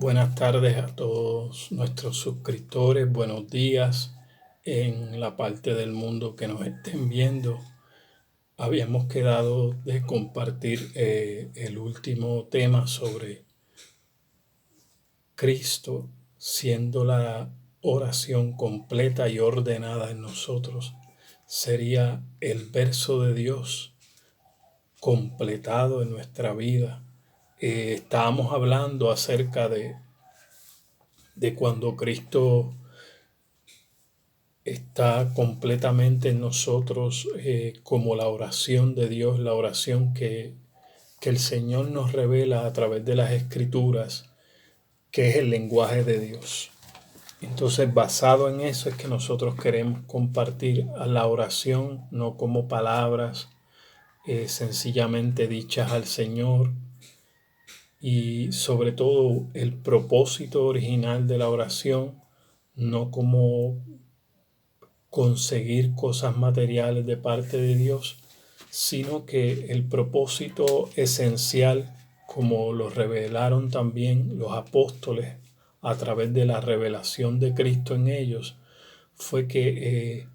Buenas tardes a todos nuestros suscriptores, buenos días en la parte del mundo que nos estén viendo. Habíamos quedado de compartir el último tema sobre Cristo siendo la oración completa y ordenada en nosotros. Sería el verso de Dios completado en nuestra vida. Estábamos hablando acerca de cuando Cristo está completamente en nosotros, como la oración de Dios, la oración que el Señor nos revela a través de las Escrituras, que es el lenguaje de Dios. Entonces, basado en eso es que nosotros queremos compartir a la oración, no como palabras sencillamente dichas al Señor, y sobre todo el propósito original de la oración, no como conseguir cosas materiales de parte de Dios, sino que el propósito esencial, como lo revelaron también los apóstoles a través de la revelación de Cristo en ellos, fue que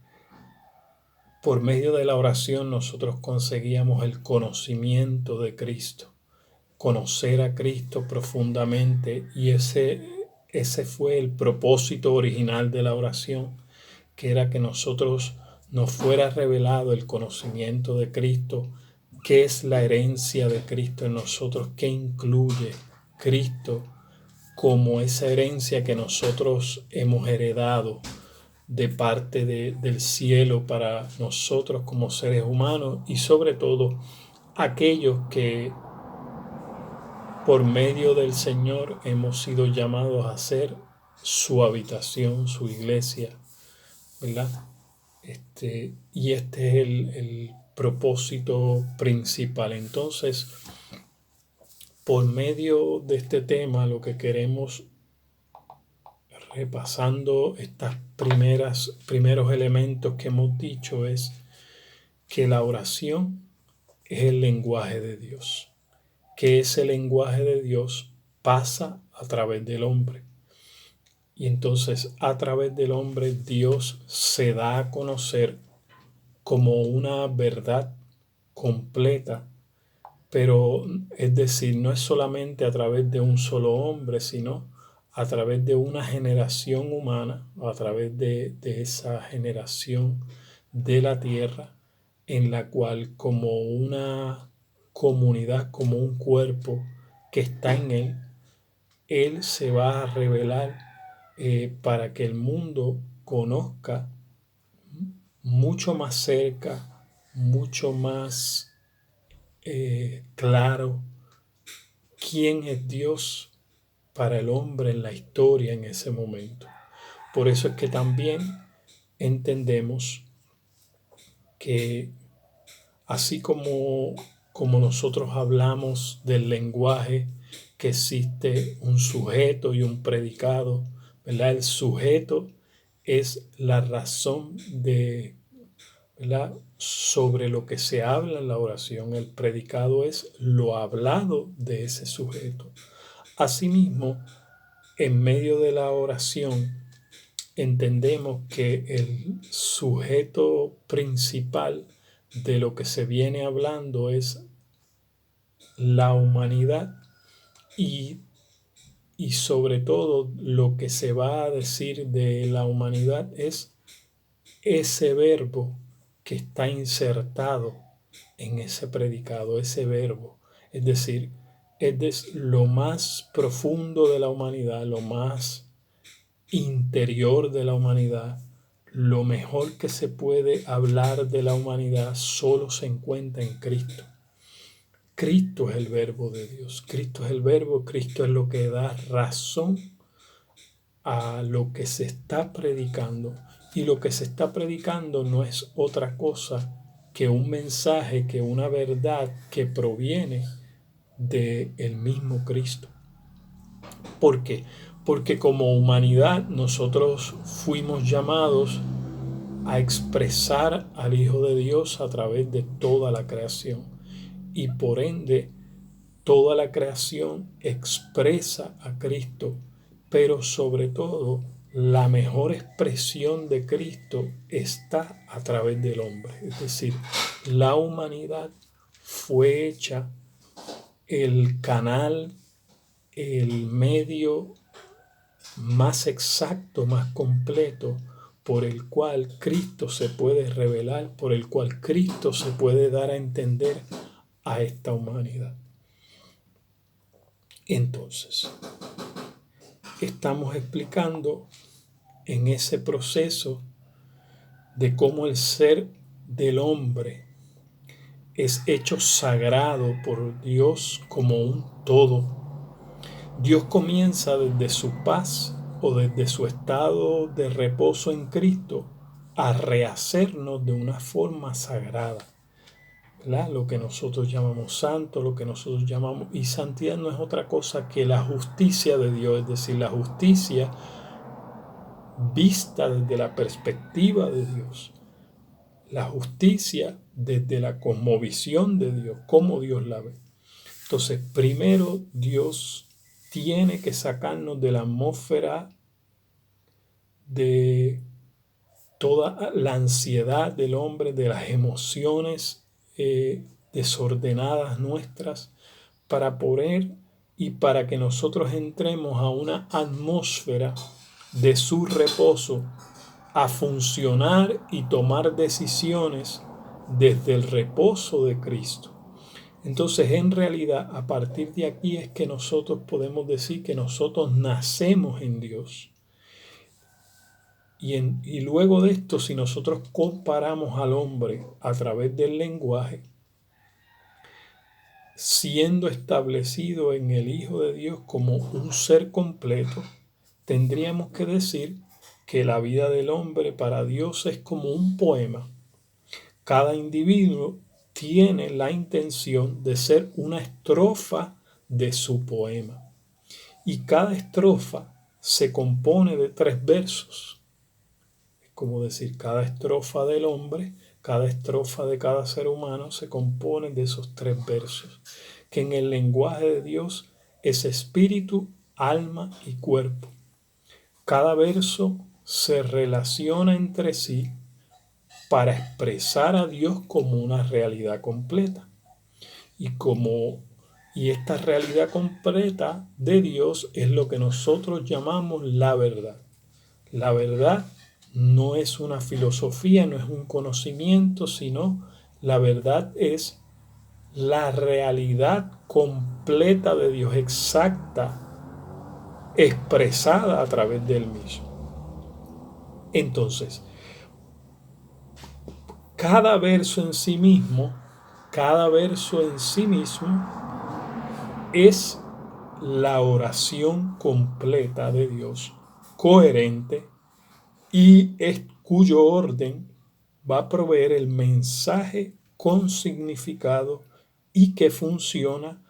por medio de la oración nosotros conseguíamos el conocimiento de Cristo, conocer a Cristo profundamente, y ese fue el propósito original de la oración, que era que nosotros nos fuera revelado el conocimiento de Cristo, qué es la herencia de Cristo en nosotros, qué incluye Cristo como esa herencia que nosotros hemos heredado de parte del cielo para nosotros como seres humanos, y sobre todo aquellos que por medio del Señor hemos sido llamados a ser su habitación, su iglesia, ¿verdad? Y este es el propósito principal. Entonces, por medio de este tema, lo que queremos, repasando estos primeros elementos que hemos dicho, es que la oración es el lenguaje de Dios, que ese lenguaje de Dios pasa a través del hombre. Y entonces, a través del hombre, Dios se da a conocer como una verdad completa, pero es decir, no es solamente a través de un solo hombre, sino a través de una generación humana, a través de esa generación de la tierra, en la cual, como una comunidad, como un cuerpo que está en Él se va a revelar, para que el mundo conozca mucho más cerca, mucho más claro quién es Dios para el hombre en la historia en ese momento. Por eso es que también entendemos que así como nosotros hablamos del lenguaje, que existe un sujeto y un predicado, ¿verdad? El sujeto es la razón ¿verdad? Sobre lo que se habla en la oración. El predicado es lo hablado de ese sujeto. Asimismo, en medio de la oración, entendemos que el sujeto principal de lo que se viene hablando es la humanidad, y, y sobre todo lo que se va a decir de la humanidad es ese verbo que está insertado en ese predicado, ese verbo. Es decir, es lo más profundo de la humanidad, lo más interior de la humanidad. Lo mejor que se puede hablar de la humanidad solo se encuentra en Cristo. Cristo es el verbo de Dios. Cristo es el verbo, Cristo es lo que da razón a lo que se está predicando. Y lo que se está predicando no es otra cosa que un mensaje, que una verdad que proviene del mismo Cristo. ¿Por qué? Porque como humanidad nosotros fuimos llamados a expresar al Hijo de Dios a través de toda la creación. Y por ende, Toda la creación expresa a Cristo, pero sobre todo la mejor expresión de Cristo está a través del hombre. Es decir, la humanidad fue hecha el canal, el medio más exacto, más completo, por el cual Cristo se puede revelar, por el cual Cristo se puede dar a entender a esta humanidad. Entonces, estamos explicando en ese proceso de cómo el ser del hombre es hecho sagrado por Dios como un todo. Dios comienza desde su paz o desde su estado de reposo en Cristo a rehacernos de una forma sagrada, ¿verdad? Lo que nosotros llamamos santo, lo que nosotros llamamos... Y santidad no es otra cosa que la justicia de Dios, es decir, la justicia vista desde la perspectiva de Dios. La justicia desde la cosmovisión de Dios, cómo Dios la ve. Entonces, primero Dios tiene que sacarnos de la atmósfera de toda la ansiedad del hombre, de las emociones desordenadas nuestras, para poder y para que nosotros entremos a una atmósfera de su reposo, a funcionar y tomar decisiones desde el reposo de Cristo. Entonces, en realidad, a partir de aquí es que nosotros podemos decir que nosotros nacemos en Dios. Y luego de esto, si nosotros comparamos al hombre a través del lenguaje, siendo establecido en el Hijo de Dios como un ser completo, tendríamos que decir que la vida del hombre para Dios es como un poema. Cada individuo tiene la intención de ser una estrofa de su poema. Y cada estrofa se compone de 3 versos. Es como decir, cada estrofa del hombre, cada estrofa de cada ser humano se compone de esos 3 versos, que en el lenguaje de Dios es espíritu, alma y cuerpo. Cada verso se relaciona entre sí para expresar a Dios como una realidad completa. Y esta realidad completa de Dios es lo que nosotros llamamos la verdad. La verdad no es una filosofía, no es un conocimiento, sino la verdad es la realidad completa de Dios, exacta, expresada a través del mismo. Entonces, cada verso en sí mismo es la oración completa de Dios, coherente, y cuyo orden va a proveer el mensaje con significado y que funciona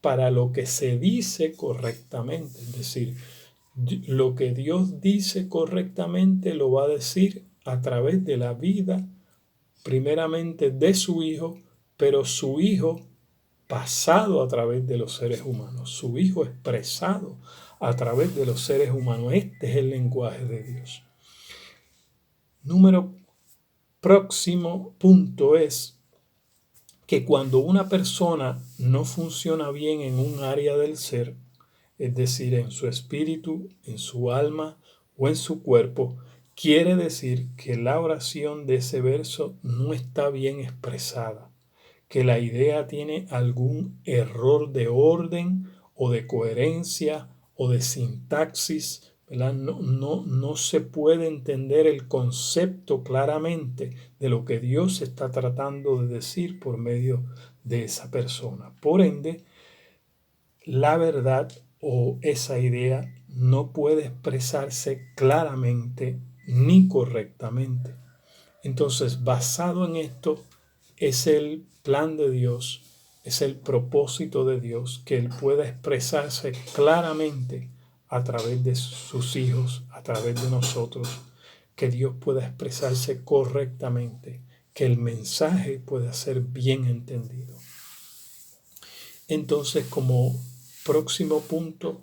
para lo que se dice correctamente. Es decir, lo que Dios dice correctamente lo va a decir a través de la vida, primeramente de su Hijo, pero su Hijo pasado a través de los seres humanos, su Hijo expresado a través de los seres humanos. Este es el lenguaje de Dios. Próximo punto es que cuando una persona no funciona bien en un área del ser, es decir, en su espíritu, en su alma o en su cuerpo, quiere decir que la oración de ese verso no está bien expresada, que la idea tiene algún error de orden o de coherencia o de sintaxis, ¿verdad? No se puede entender el concepto claramente de lo que Dios está tratando de decir por medio de esa persona. Por ende, la verdad o esa idea no puede expresarse claramente ni correctamente. Entonces, basado en esto, es el plan de Dios, es el propósito de Dios, que Él pueda expresarse claramente a través de sus hijos, a través de nosotros, que Dios pueda expresarse correctamente, que el mensaje pueda ser bien entendido. Entonces, como próximo punto,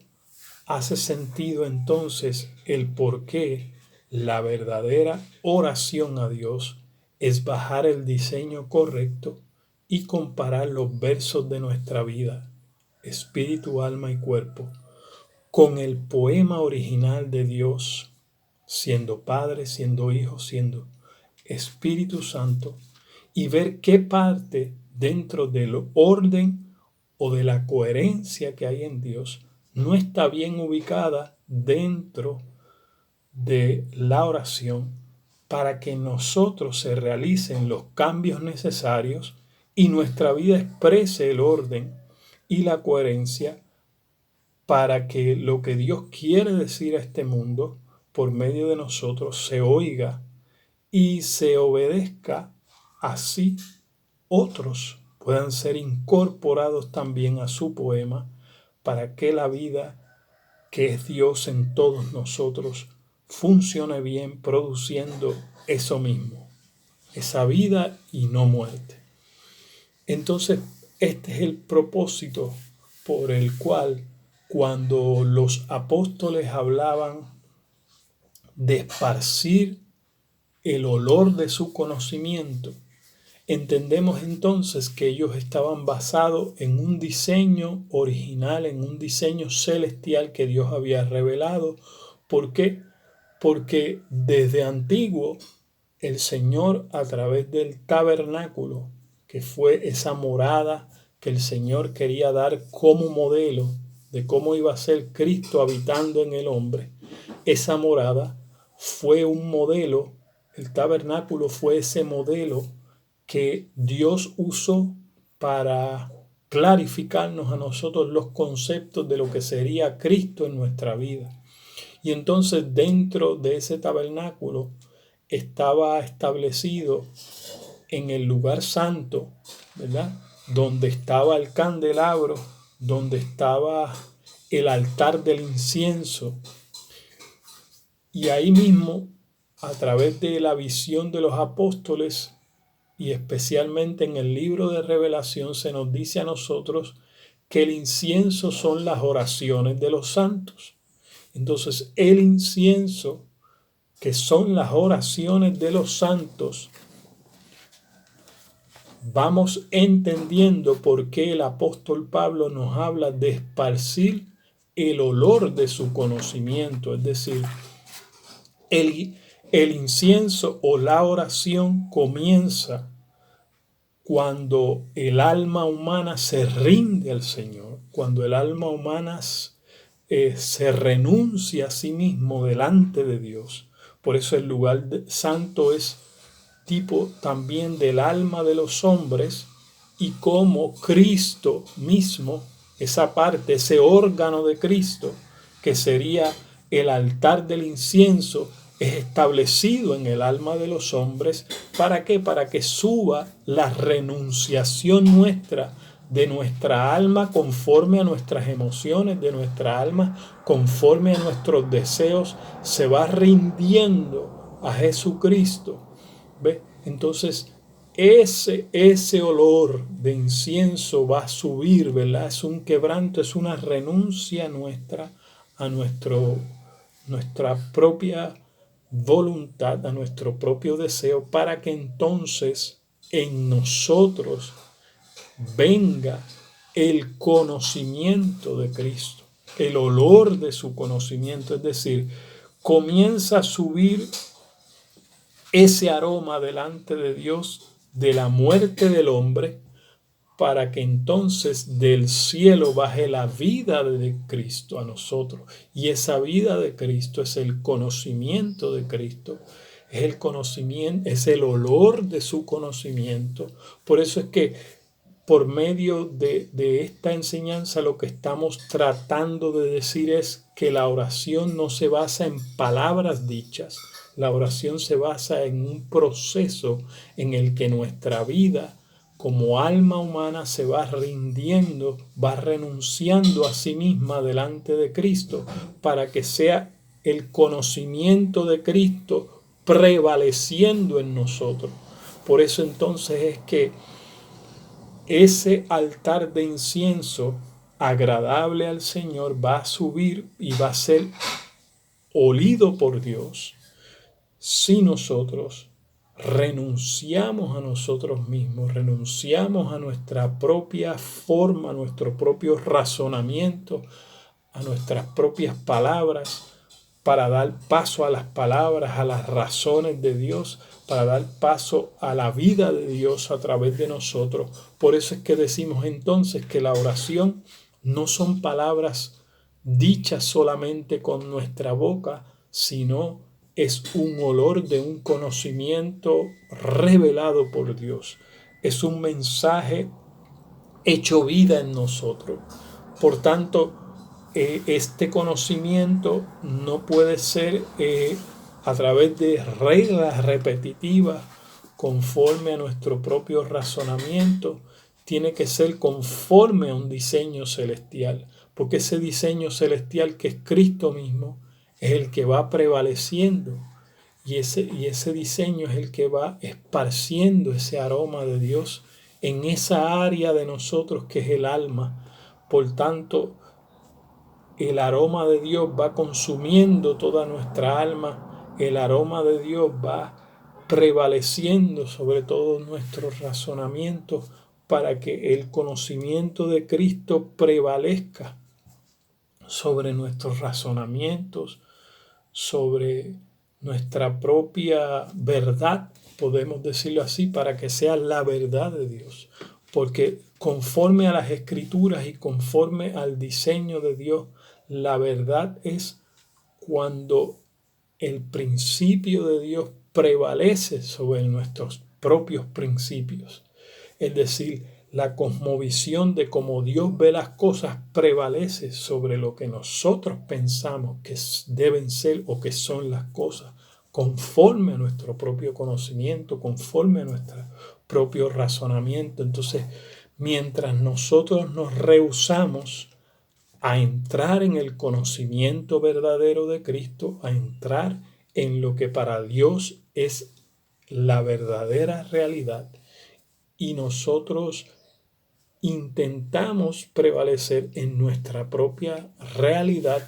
hace sentido entonces el por qué la verdadera oración a Dios es bajar el diseño correcto y comparar los versos de nuestra vida, espíritu, alma y cuerpo, con el poema original de Dios, siendo Padre, siendo Hijo, siendo Espíritu Santo, y ver qué parte dentro del orden o de la coherencia que hay en Dios no está bien ubicada dentro de la oración para que nosotros se realicen los cambios necesarios y nuestra vida exprese el orden y la coherencia para que lo que Dios quiere decir a este mundo por medio de nosotros se oiga y se obedezca, así otros puedan ser incorporados también a su poema para que la vida que es Dios en todos nosotros funcione bien, produciendo eso mismo, esa vida y no muerte. Entonces, este es el propósito por el cual cuando los apóstoles hablaban de esparcir el olor de su conocimiento, entendemos entonces que ellos estaban basados en un diseño original, en un diseño celestial que Dios había revelado. ¿Por qué? Porque desde antiguo el Señor, a través del tabernáculo, que fue esa morada que el Señor quería dar como modelo de cómo iba a ser Cristo habitando en el hombre, esa morada fue un modelo, el tabernáculo fue ese modelo que Dios usó para clarificarnos a nosotros los conceptos de lo que sería Cristo en nuestra vida. Y entonces dentro de ese tabernáculo estaba establecido en el lugar santo, ¿verdad? Donde estaba el candelabro, donde estaba el altar del incienso. Y ahí mismo, a través de la visión de los apóstoles, y especialmente en el libro de Revelación, se nos dice a nosotros que el incienso son las oraciones de los santos. Entonces, el incienso, que son las oraciones de los santos, vamos entendiendo por qué el apóstol Pablo nos habla de esparcir el olor de su conocimiento, es decir, el incienso o la oración comienza cuando el alma humana se rinde al Señor, cuando el alma humana se renuncia a sí mismo delante de Dios. Por eso el lugar santo es tipo también del alma de los hombres, y como Cristo mismo, esa parte, ese órgano de Cristo, que sería el altar del incienso, es establecido en el alma de los hombres. ¿Para qué? Para que suba la renunciación nuestra, de nuestra alma conforme a nuestras emociones, de nuestra alma conforme a nuestros deseos, se va rindiendo a Jesucristo. ¿Ve? Entonces, ese olor de incienso va a subir, ¿verdad? Es un quebranto, es una renuncia nuestra a nuestra propia voluntad, a nuestro propio deseo, para que entonces en nosotros venga el conocimiento de Cristo, el olor de su conocimiento, es decir, comienza a subir ese aroma delante de Dios de la muerte del hombre, para que entonces del cielo baje la vida de Cristo a nosotros. Y esa vida de Cristo es el conocimiento de Cristo, es el conocimiento, es el olor de su conocimiento. Por eso es que por medio de esta enseñanza lo que estamos tratando de decir es que la oración no se basa en palabras dichas. La oración se basa en un proceso en el que nuestra vida como alma humana se va rindiendo, va renunciando a sí misma delante de Cristo, para que sea el conocimiento de Cristo prevaleciendo en nosotros. Por eso entonces es que ese altar de incienso agradable al Señor va a subir y va a ser olido por Dios si nosotros renunciamos a nosotros mismos, renunciamos a nuestra propia forma, a nuestro propio razonamiento, a nuestras propias palabras, para dar paso a las palabras, a las razones de Dios, para dar paso a la vida de Dios a través de nosotros. Por eso es que decimos entonces que la oración no son palabras dichas solamente con nuestra boca, sino es un olor de un conocimiento revelado por Dios. Es un mensaje hecho vida en nosotros. Por tanto, este conocimiento no puede ser a través de reglas repetitivas conforme a nuestro propio razonamiento. Tiene que ser conforme a un diseño celestial, porque ese diseño celestial, que es Cristo mismo, es el que va prevaleciendo, y ese diseño es el que va esparciendo ese aroma de Dios en esa área de nosotros que es el alma. Por tanto, el aroma de Dios va consumiendo toda nuestra alma, el aroma de Dios va prevaleciendo sobre todos nuestros razonamientos para que el conocimiento de Cristo prevalezca sobre nuestros razonamientos, sobre nuestra propia verdad, podemos decirlo así, para que sea la verdad de Dios. Porque conforme a las Escrituras y conforme al diseño de Dios, la verdad es cuando el principio de Dios prevalece sobre nuestros propios principios. Es decir, la cosmovisión de cómo Dios ve las cosas prevalece sobre lo que nosotros pensamos que deben ser o que son las cosas, conforme a nuestro propio conocimiento, conforme a nuestro propio razonamiento. Entonces, mientras nosotros nos rehusamos a entrar en el conocimiento verdadero de Cristo, a entrar en lo que para Dios es la verdadera realidad, y nosotros intentamos prevalecer en nuestra propia realidad,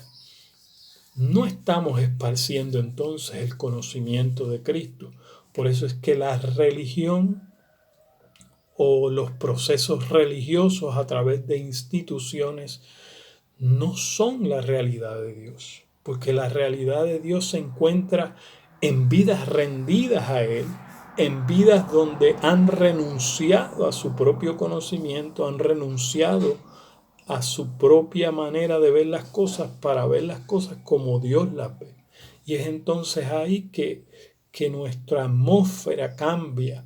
no estamos esparciendo entonces el conocimiento de Cristo. Por eso es que la religión o los procesos religiosos a través de instituciones no son la realidad de Dios, porque la realidad de Dios se encuentra en vidas rendidas a Él, en vidas donde han renunciado a su propio conocimiento, han renunciado a su propia manera de ver las cosas para ver las cosas como Dios las ve. Y es entonces ahí que nuestra atmósfera cambia,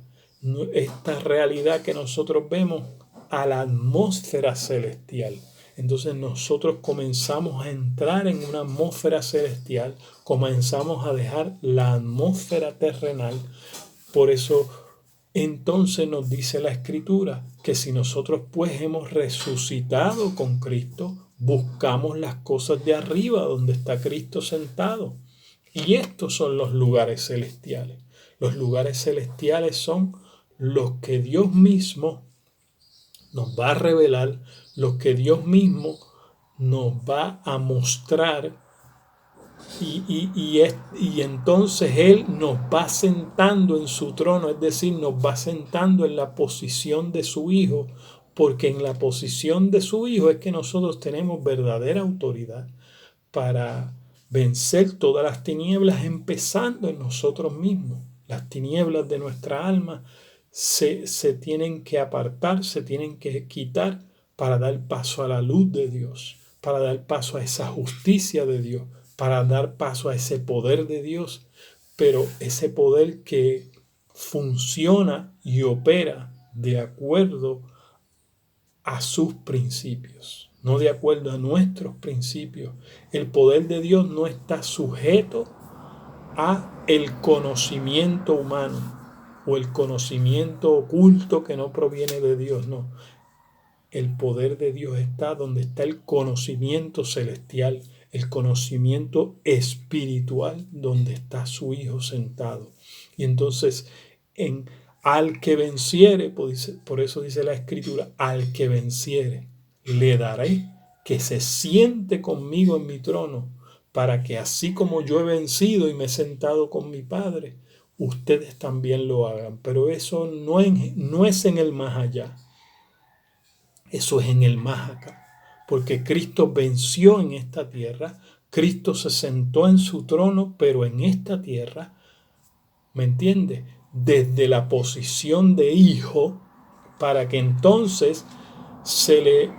esta realidad que nosotros vemos a la atmósfera celestial. Entonces nosotros comenzamos a entrar en una atmósfera celestial, comenzamos a dejar la atmósfera terrenal. Por eso entonces nos dice la Escritura que si nosotros pues hemos resucitado con Cristo, buscamos las cosas de arriba donde está Cristo sentado. Y estos son los lugares celestiales. Los lugares celestiales son los que Dios mismo nos va a revelar, los que Dios mismo nos va a mostrar, y entonces Él nos va sentando en su trono, es decir, nos va sentando en la posición de su Hijo, porque en la posición de su Hijo es que nosotros tenemos verdadera autoridad para vencer todas las tinieblas, empezando en nosotros mismos. Las tinieblas de nuestra alma se tienen que apartar, se tienen que quitar para dar paso a la luz de Dios, para dar paso a esa justicia de Dios, para dar paso a ese poder de Dios, pero ese poder que funciona y opera de acuerdo a sus principios, no de acuerdo a nuestros principios. El poder de Dios no está sujeto a el conocimiento humano o el conocimiento oculto que no proviene de Dios, no. El poder de Dios está donde está el conocimiento celestial, el conocimiento espiritual, donde está su Hijo sentado. Y entonces, Al que venciere, por eso dice la Escritura, al que venciere, le daré que se siente conmigo en mi trono, para que así como yo he vencido y me he sentado con mi Padre, ustedes también lo hagan. Pero eso no es en el más allá, eso es en el más acá. Porque Cristo venció en esta tierra, Cristo se sentó en su trono, pero en esta tierra, ¿me entiende? Desde la posición de hijo, para que entonces se le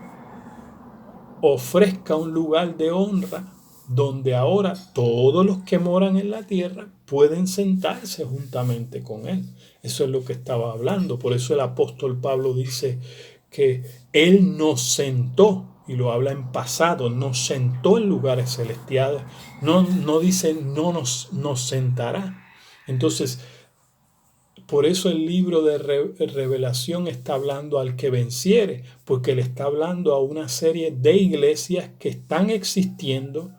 ofrezca un lugar de honra donde ahora todos los que moran en la tierra pueden sentarse juntamente con él. Eso es lo que estaba hablando. Por eso el apóstol Pablo dice que él nos sentó, y lo habla en pasado, nos sentó en lugares celestiales. No dice nos sentará. Entonces, por eso el libro de Revelación está hablando al que venciere, porque le está hablando a una serie de iglesias que están existiendo,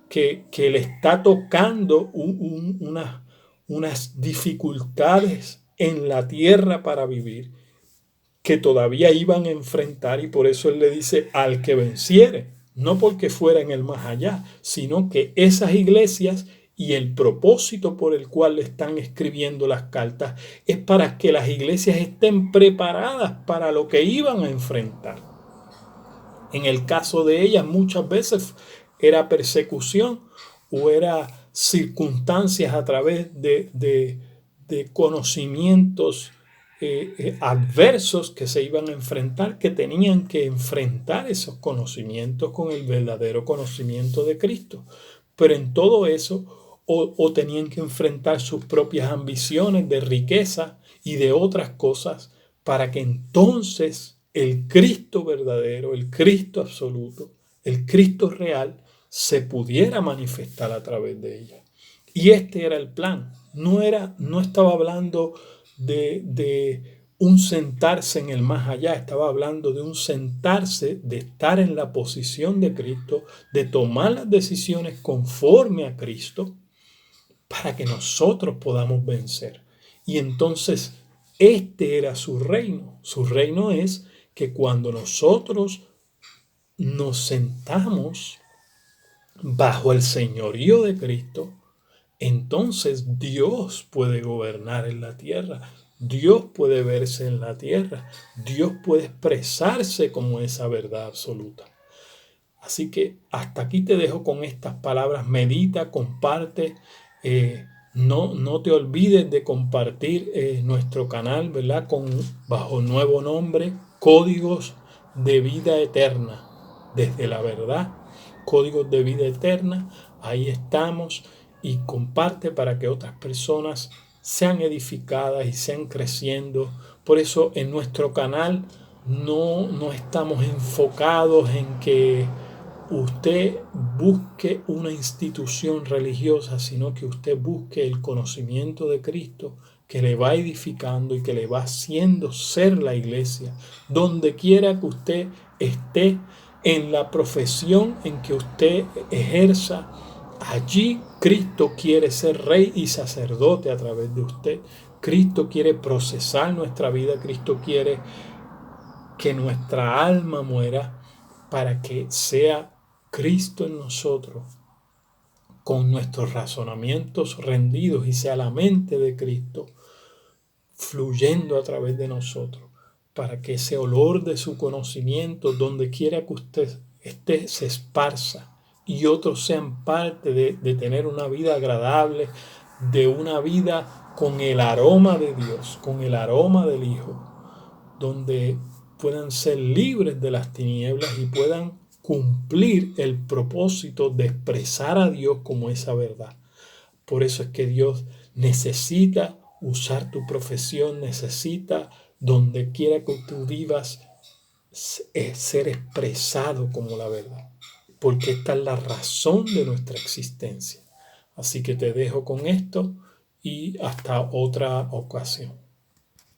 que le está tocando unas dificultades en la tierra para vivir, que todavía iban a enfrentar, y por eso él le dice al que venciere, no porque fuera en el más allá, sino que esas iglesias y el propósito por el cual le están escribiendo las cartas es para que las iglesias estén preparadas para lo que iban a enfrentar. En el caso de ellas muchas veces era persecución o era circunstancias a través de conocimientos adversos que se iban a enfrentar, que tenían que enfrentar esos conocimientos con el verdadero conocimiento de Cristo. Pero en todo eso, o tenían que enfrentar sus propias ambiciones de riqueza y de otras cosas, para que entonces el Cristo verdadero, el Cristo absoluto, el Cristo real, se pudiera manifestar a través de ella. Y este era el plan. No estaba hablando de un sentarse en el más allá, estaba hablando de un sentarse, de estar en la posición de Cristo, de tomar las decisiones conforme a Cristo, para que nosotros podamos vencer. Y entonces este era su reino. Su reino es que cuando nosotros nos sentamos bajo el señorío de Cristo, entonces Dios puede gobernar en la tierra. Dios puede verse en la tierra. Dios puede expresarse como esa verdad absoluta. Así que hasta aquí te dejo con estas palabras. Medita, comparte. No te olvides de compartir nuestro canal, ¿verdad? Bajo nuevo nombre, Códigos de Vida Eterna. Desde la verdad, Códigos de Vida Eterna. Ahí estamos. Y comparte para que otras personas sean edificadas y sean creciendo. Por eso en nuestro canal no estamos enfocados en que usted busque una institución religiosa, sino que usted busque el conocimiento de Cristo, que le va edificando y que le va haciendo ser la iglesia, donde quiera que usted esté, en la profesión en que usted ejerza. Allí Cristo quiere ser rey y sacerdote a través de usted. Cristo quiere procesar nuestra vida. Cristo quiere que nuestra alma muera para que sea Cristo en nosotros, con nuestros razonamientos rendidos, y sea la mente de Cristo fluyendo a través de nosotros, para que ese olor de su conocimiento, donde quiera que usted esté, se esparza y otros sean parte de tener una vida agradable, de una vida con el aroma de Dios, con el aroma del Hijo, donde puedan ser libres de las tinieblas y puedan cumplir el propósito de expresar a Dios como esa verdad. Por eso es que Dios necesita usar tu profesión, necesita donde quiera que tú vivas ser expresado como la verdad, porque esta es la razón de nuestra existencia. Así que te dejo con esto y hasta otra ocasión.